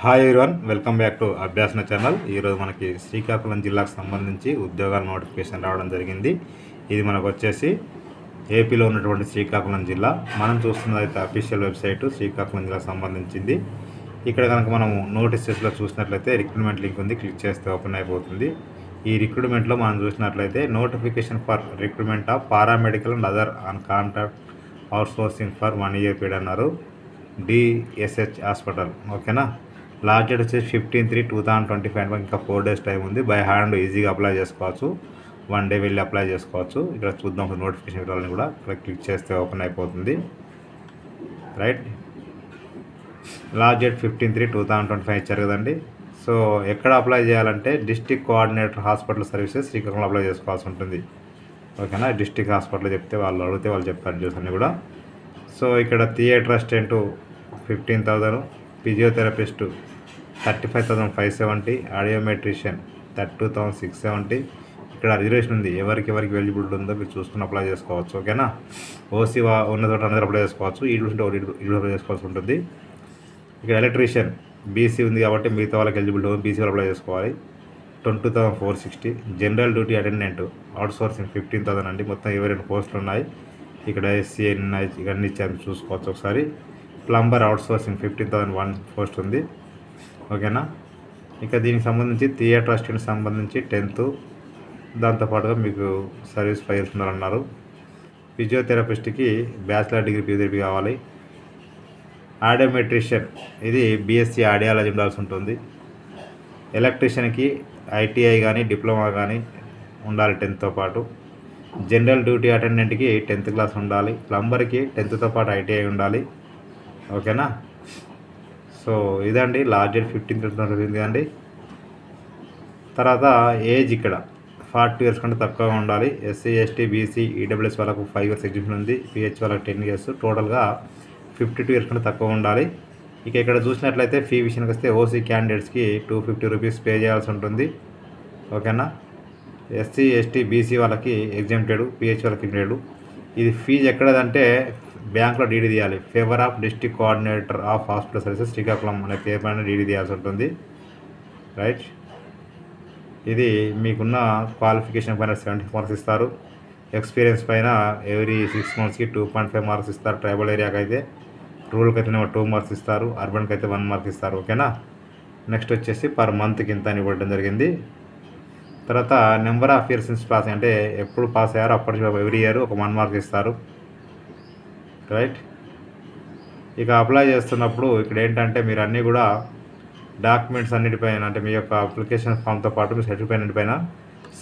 Hi everyone, welcome back to Abhyasana channel. ఈరోజు మనకి శ్రీకాకుళం జిల్లాకు సంబంధించి ఉద్యోగాల నోటిఫికేషన్ రావడం జరిగింది. ఇది మనకు వచ్చేసి ఏపీలో ఉన్నటువంటి శ్రీకాకుళం జిల్లా. మనం చూస్తున్నదైతే అఫీషియల్ వెబ్సైట్ శ్రీకాకుళం జిల్లాకు సంబంధించింది. ఇక్కడ కనుక మనం నోటీసెస్లో చూసినట్లయితే రిక్రూట్మెంట్ లింక్ ఉంది, క్లిక్ చేస్తే ఓపెన్ అయిపోతుంది. ఈ రిక్రూట్మెంట్లో మనం చూసినట్లయితే notification for recruitment of paramedical and other on contract outsourcing for 1 year period అన్నారు. DSH హాస్పిటల్, ఓకేనా. లాస్ట్ డేట్ వచ్చేసి 15/3/2025. ఇంకా 4 days టైం ఉంది. బై హ్యాండ్ ఈజీగా అప్లై చేసుకోవచ్చు, 1 day వెళ్ళి అప్లై చేసుకోవచ్చు. ఇక్కడ చూద్దాం నోటిఫికేషన్ వివరాలను కూడా. ఇక్కడ క్లిక్ చేస్తే ఓపెన్ అయిపోతుంది. రైట్, లాస్ట్ డేట్ 15/3/2025 ఇచ్చారు కదండి. సో ఎక్కడ అప్లై చేయాలంటే డిస్ట్రిక్ట్ కోఆర్డినేటర్ హాస్పిటల్ సర్వీసెస్ శ్రీకాకుళంలో అప్లై చేసుకోవాల్సి ఉంటుంది, ఓకేనా. డిస్ట్రిక్ట్ హాస్పిటల్ చెప్తే వాళ్ళు అడిగితే వాళ్ళు చెప్తారు డీటెయిల్స్ అన్నీ కూడా. సో ఇక్కడ థియేటర్ అసిస్టెంట్ 15,000, ఫిజియోథెరపిస్ట్ 35,570, ఆడియోమెట్రిషియన్ 32,670. ఇక్కడ రిజర్వేషన్ ఉంది, ఎవరికి ఎలిజిబిలిటీ ఉందో మీరు చూసుకుని అప్లై చేసుకోవచ్చు, ఓకేనా. ఓసీ ఉన్న చోట అందరూ అప్లై చేసుకోవచ్చు, ఈడు అప్లై చేసుకోవాల్సి ఉంటుంది. ఇక్కడ ఎలక్ట్రీషియన్ బీసీ ఉంది కాబట్టి మిగతా వాళ్ళకి ఎలిజిబిలిటీ ఉంది, బీసీ వాళ్ళు అప్లై చేసుకోవాలి. 22,460. జనరల్ డ్యూటీ అటెండెంట్ అవుట్సోర్సింగ్ 15,000 అండి. మొత్తం 22 పోస్టులు ఉన్నాయి. ఇక్కడ ఎస్సీ ఉన్నాయి, ఇవన్నీ ఇచ్చారు చూసుకోవచ్చు ఒకసారి. ప్లంబర్ అవుట్సోర్సింగ్ 15,001 పోస్ట్ ఉంది, ఓకేనా. ఇక దీనికి సంబంధించి థియేటర్ అసిస్టెంట్ సంబంధించి 10th, దాంతోపాటుగా మీకు సర్వీస్ 5 years ఉండాలన్నారు. ఫిజియోథెరపిస్ట్కి బ్యాచిలర్ డిగ్రీ పీజీడీ కావాలి. ఆడియోమెట్రిషియన్ ఇది బీఎస్సీ ఆడియాలజీ ఉండాల్సి ఉంటుంది. ఎలక్ట్రీషియన్కి ఐటీఐ కానీ డిప్లొమా కానీ ఉండాలి 10th పాటు. జనరల్ డ్యూటీ అటెండెంట్కి 10th క్లాస్ ఉండాలి. ప్లంబర్కి 10th పాటు ఐటీఐ ఉండాలి, ఓకేనా. సో ఇదండి లాస్ట్ డేట్ 15th అండి. తర్వాత ఏజ్ ఇక్కడ 40 years కంటే తక్కువగా ఉండాలి. ఎస్సీ ఎస్టీ బీసీ ఈడబ్ల్యూఎస్ వాళ్ళకు 5 years ఎగ్జిబిషన్ ఉంది. పిహెచ్ వాళ్ళకి 10 years, టోటల్గా 52 years కంటే తక్కువ ఉండాలి. ఇక ఇక్కడ చూసినట్లయితే ఫీ విషయానికి వస్తే ఓసీ క్యాండిడేట్స్కి 250 rupees పే చేయాల్సి ఉంటుంది, ఓకేనా. ఎస్సీ ఎస్టీ బీసీ వాళ్ళకి ఎగ్జామ్టెడ్, పిహెచ్ వాళ్ళకి ఎగ్జామ్టెడ్. ఇది ఫీజు ఎక్కడదంటే బ్యాంక్లో డీడీ తీయాలి. Favour of district coordinator of hospital services Srikakulam అనే పేరు పైన డీడీ తీయాల్సి ఉంటుంది, రైట్. ఇది మీకున్న క్వాలిఫికేషన్ పైన 70 marks ఇస్తారు. ఎక్స్పీరియన్స్ పైన ఎవ్రీ 6 monthsకి 2.5 marks ఇస్తారు. ట్రైబల్ ఏరియాకి అయితే, రూరల్కి అయితే 2 marks ఇస్తారు, అర్బన్కి అయితే 1 mark ఇస్తారు, ఓకేనా. నెక్స్ట్ వచ్చేసి పర్ మంత్కి ఇంత అని ఇవ్వడం జరిగింది. తర్వాత number of years since pass, అంటే ఎప్పుడు పాస్ అయ్యారో అప్పటి ఎవ్రీ ఇయర్ ఒక 1 mark ఇస్తారు, రైట్. ఇక అప్లై చేస్తున్నప్పుడు ఇక్కడ ఏంటంటే మీరు అన్నీ కూడా డాక్యుమెంట్స్ అన్నిటిపైన, అంటే మీ యొక్క అప్లికేషన్ ఫామ్తో పాటు మీ సర్టిఫికేట్ అన్నిటిపైన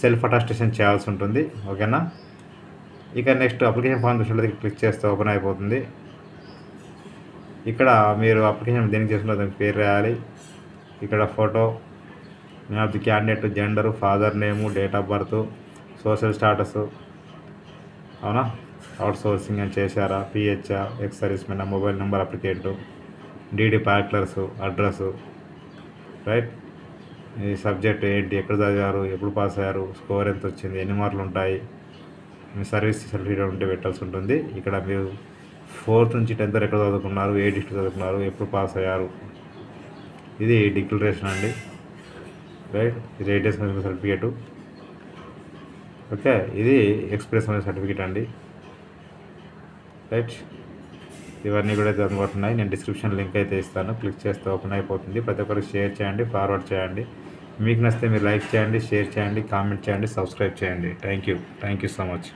సెల్ఫ్ అటెస్టేషన్ చేయాల్సి ఉంటుంది, ఓకేనా. ఇక నెక్స్ట్ అప్లికేషన్ ఫామ్ చూసినట్లయితే క్లిక్ చేస్తే ఓపెన్ అయిపోతుంది. ఇక్కడ మీరు అప్లికేషన్ దేనికి చేస్తున్నారు దానికి పేరు రాయాలి. ఇక్కడ photo, name of the candidate, gender, father name, date of birth, social status, అవునా, అవుట్సోర్సింగ్ అని చేశారా, పిహెచ్ఆ, ex service men, mobile number applicant, DD particulars, address, right. ఈ సబ్జెక్ట్ ఏంటి, ఎక్కడ చదివారు, ఎప్పుడు పాస్ అయ్యారు, స్కోర్ ఎంత వచ్చింది, ఎన్ని మార్కులు ఉంటాయి, మీ సర్వీస్ సర్టిఫికేట్ ఉంటే పెట్టాల్సి ఉంటుంది. ఇక్కడ మీరు 4th నుంచి 10th ఎక్కడ చదువుకున్నారు, ఏ డిస్ట్రిక్ట్ చదువుకున్నారు, ఎప్పుడు పాస్ అయ్యారు, ఇది డిక్లరేషన్ అండి, రైట్. ఇది 8 days సర్టిఫికేటు, ఓకే. ఇది ఎక్స్ప్రెస్ సర్టిఫికేట్ అండి, రైట్. ఇవన్నీ కూడా అందుబాటులో ఉన్నాయి. నేను డిస్క్రిప్షన్ లింక్ అయితే ఇస్తాను, క్లిక్ చేస్తే ఓపెన్ అయిపోతుంది. ప్రతి ఒక్కరికి షేర్ చేయండి, ఫార్వర్డ్ చేయండి. మీకు నచ్చితే మీరు లైక్ చేయండి, షేర్ చేయండి, కామెంట్ చేయండి, సబ్స్క్రైబ్ చేయండి. Thank you so much.